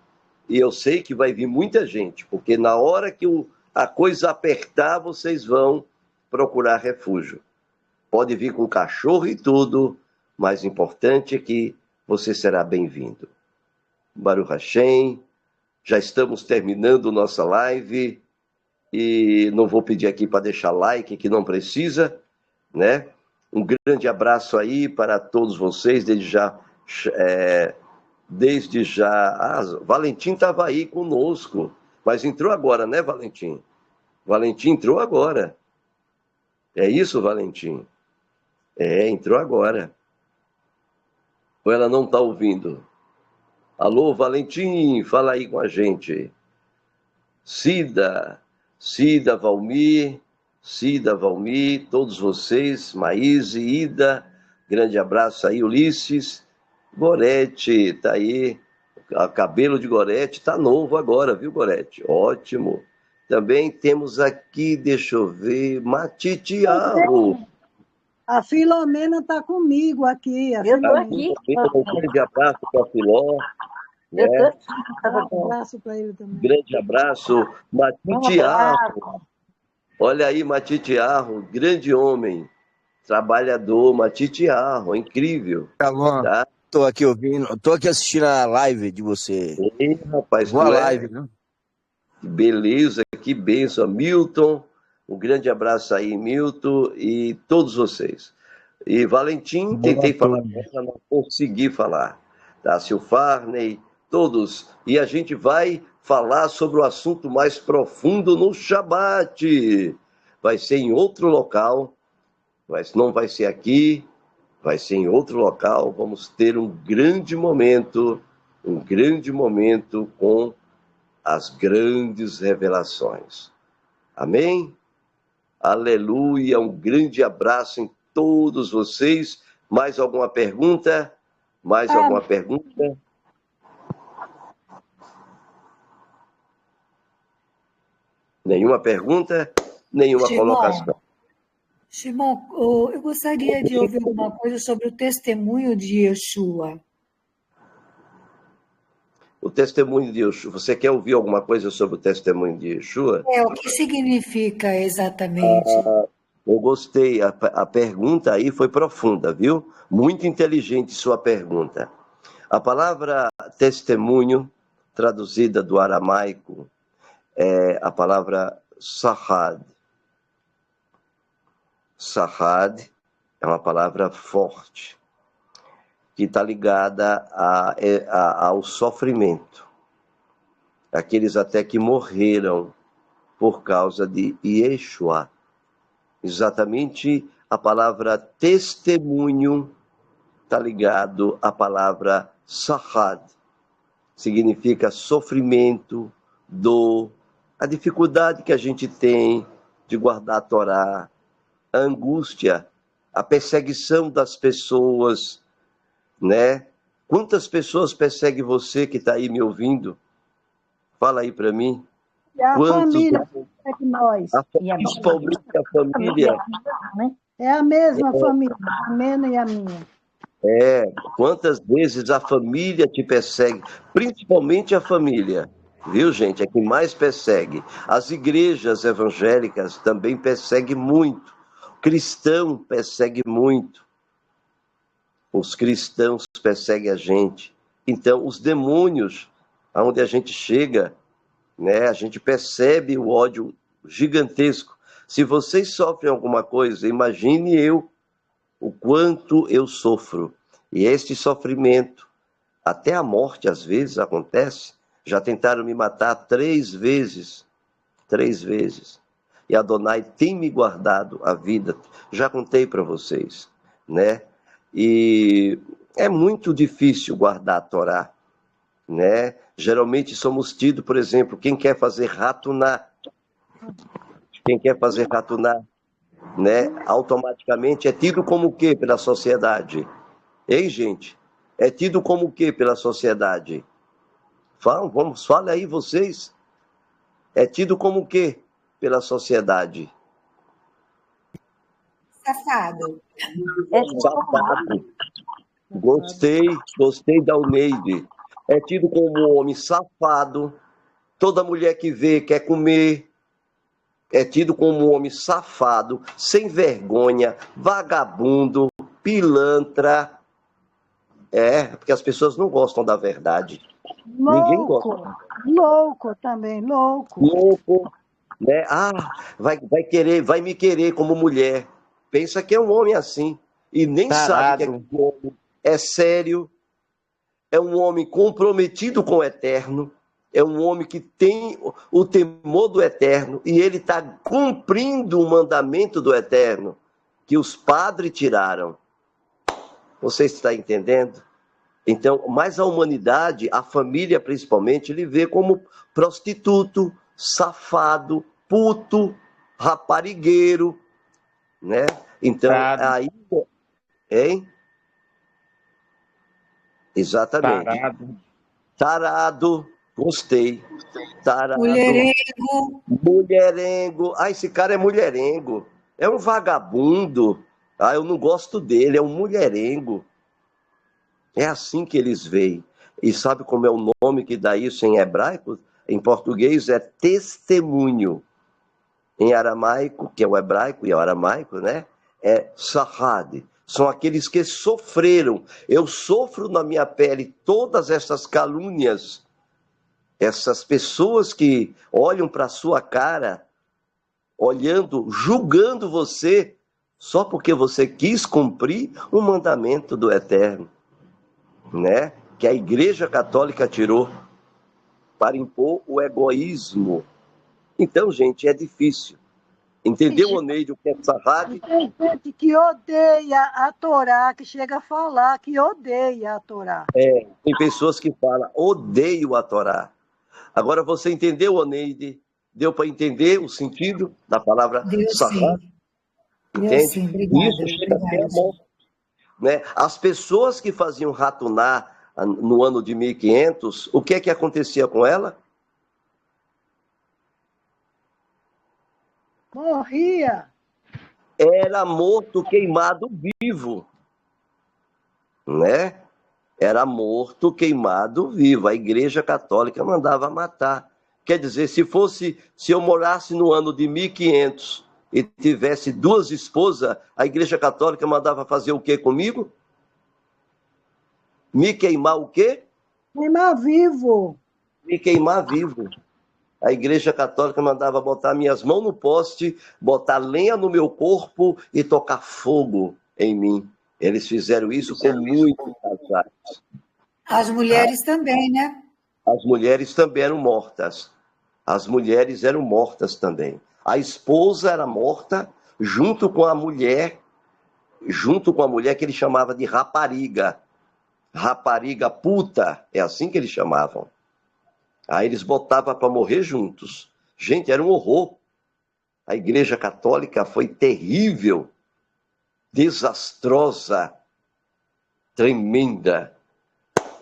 E eu sei que vai vir muita gente, porque na hora que a coisa apertar, vocês vão procurar refúgio. Pode vir com cachorro e tudo, mas o importante é que você será bem-vindo. Baruch Hashem, já estamos terminando nossa live e não vou pedir aqui para deixar like, que não precisa, né? Um grande abraço aí para todos vocês, desde já. Valentim estava aí conosco, mas entrou agora, né, Valentim? Valentim entrou agora. É isso, Valentim? Entrou agora. Ou ela não está ouvindo? Alô, Valentim, fala aí com a gente. Cida Valmir, todos vocês, Maíse, Ida, grande abraço aí, Ulisses, Gorete, tá aí, o cabelo de Gorete tá novo agora, viu, Gorete? Ótimo. Também temos aqui, deixa eu ver, Matitiarro. A Filomena está comigo aqui. Eu estou aqui. Um grande abraço para a Filó. Eu estou aqui. Um abraço para ele também. Grande abraço, Matitiarro. Olha aí, Matitiarro, grande homem, trabalhador, Matitiarro, incrível. Alô, Tá? tô aqui ouvindo, tô aqui assistindo a live de você. Ei, rapaz, Boa live, né? Beleza, que bênção. Milton, um grande abraço aí, Milton, e todos vocês. E Valentim, tentei falar com ela, não consegui falar. Tá? Silfarney, todos. E a gente vai falar sobre o assunto mais profundo no Shabat. Vai ser em outro local, não vai ser aqui, vai ser em outro local. Vamos ter um grande momento com as grandes revelações. Amém? Aleluia, um grande abraço em todos vocês. Mais alguma pergunta? Mais alguma pergunta? Nenhuma pergunta? Nenhuma colocação. Shimon, eu gostaria de ouvir alguma coisa sobre o testemunho de Yeshua. O testemunho de Yeshua. Você quer ouvir alguma coisa sobre o testemunho de Yeshua? O que significa exatamente? Eu gostei. A pergunta aí foi profunda, viu? Muito inteligente sua pergunta. A palavra testemunho, traduzida do aramaico, é a palavra sahad. Sahad é uma palavra forte, que está ligada ao sofrimento. Aqueles até que morreram por causa de Yeshua. Exatamente a palavra testemunho está ligado à palavra sahad. Significa sofrimento, dor, a dificuldade que a gente tem de guardar a Torá, a angústia, a perseguição das pessoas, né? Quantas pessoas perseguem você que está aí me ouvindo? Fala aí para mim. E a família persegue nós. Principalmente a família. É a mesma família, a Mena e a minha. Quantas vezes a família te persegue, principalmente a família, viu, gente? É quem mais persegue. As igrejas evangélicas também perseguem muito. O cristão persegue muito. Os cristãos perseguem a gente. Então, os demônios, aonde a gente chega, né, a gente percebe o ódio gigantesco. Se vocês sofrem alguma coisa, imagine eu, o quanto eu sofro. E este sofrimento, até a morte às vezes acontece. Já tentaram me matar 3 vezes. 3 vezes. E Adonai tem me guardado a vida. Já contei para vocês, né? E é muito difícil guardar a Torá, né? Geralmente somos tidos, por exemplo, quem quer fazer ratuná, né? Automaticamente é tido como o quê pela sociedade? Ei, gente, é tido como o quê pela sociedade? Fala aí vocês. É tido como o quê pela sociedade? Safado. Safado. Gostei da Almeide. É tido como um homem safado. Toda mulher que vê quer comer. É tido como um homem safado, sem vergonha, vagabundo, pilantra. Porque as pessoas não gostam da verdade. Ninguém gosta. Louco também, louco. Louco, né? Vai me querer como mulher. Pensa que é um homem assim. E nem sabe que é um homem. É sério. É um homem comprometido com o eterno. É um homem que tem o temor do eterno. E ele está cumprindo o mandamento do eterno que os padres tiraram. Você está entendendo? Então, mas a humanidade, a família principalmente, ele vê como prostituto, safado, puto, raparigueiro, né? Então, aí... Hein? Exatamente. Tarado. Gostei. Tarado. Mulherengo. Esse cara é mulherengo. É um vagabundo. Eu não gosto dele, é um mulherengo. É assim que eles veem. E sabe como é o nome que dá isso em hebraico? Em português é testemunho. Em aramaico, que é o hebraico e é o aramaico, né? É sahad. São aqueles que sofreram. Eu sofro na minha pele todas essas calúnias. Essas pessoas que olham para a sua cara, olhando, julgando você, só porque você quis cumprir o mandamento do Eterno, né? Que a Igreja Católica tirou. para impor o egoísmo. Então, gente, é difícil. Entendeu, Oneide, o que é Sarrad? Tem gente que odeia a Torá, que chega a falar que odeia a Torá. Tem pessoas que falam, odeio a Torá. Agora, você entendeu, Oneide? Deu para entender o sentido da palavra Deu Sarrad? sim. Deu Entende? sim. Obrigada. Isso chega até a Obrigada. morte. Né? As pessoas que faziam ratuná no ano de 1500, o que é que acontecia com ela? Morria. Era morto queimado vivo, né? Era morto queimado vivo. A Igreja Católica mandava matar. Quer dizer, se eu morasse no ano de 1500 e tivesse 2 esposas, a Igreja Católica mandava fazer o quê comigo? Me queimar o quê? Queimar vivo. Me queimar vivo. A Igreja Católica mandava botar minhas mãos no poste, botar lenha no meu corpo e tocar fogo em mim. Eles fizeram isso com muitos casais. As mulheres também, né? As mulheres também eram mortas. As mulheres eram mortas também. A esposa era morta junto com a mulher que ele chamava de rapariga. Rapariga puta, é assim que eles chamavam. Aí eles botavam para morrer juntos. Gente, era um horror. A Igreja Católica foi terrível, desastrosa, tremenda.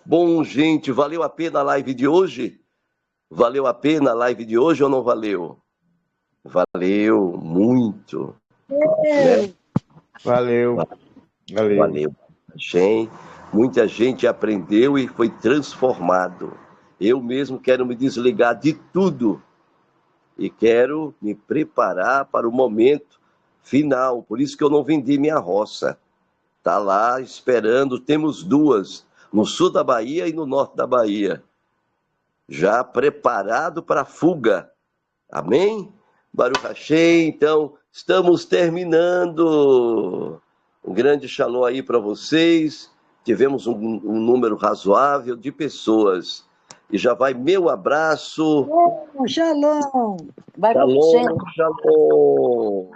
Bom, gente, valeu a pena a live de hoje? Valeu a pena a live de hoje ou não valeu? Valeu muito. Né? Valeu. Valeu. Muita gente aprendeu e foi transformado. Eu mesmo quero me desligar de tudo e quero me preparar para o momento final. Por isso que eu não vendi minha roça. Está lá esperando, temos 2, no sul da Bahia e no norte da Bahia. Já preparado para a fuga. Amém? Baruch Hashem, então, estamos terminando. Um grande shalom aí para vocês. Tivemos um número razoável de pessoas. E já vai meu abraço. Shalom. Shalom, shalom.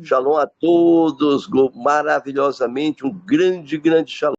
Shalom a todos, maravilhosamente, um grande, grande shalom.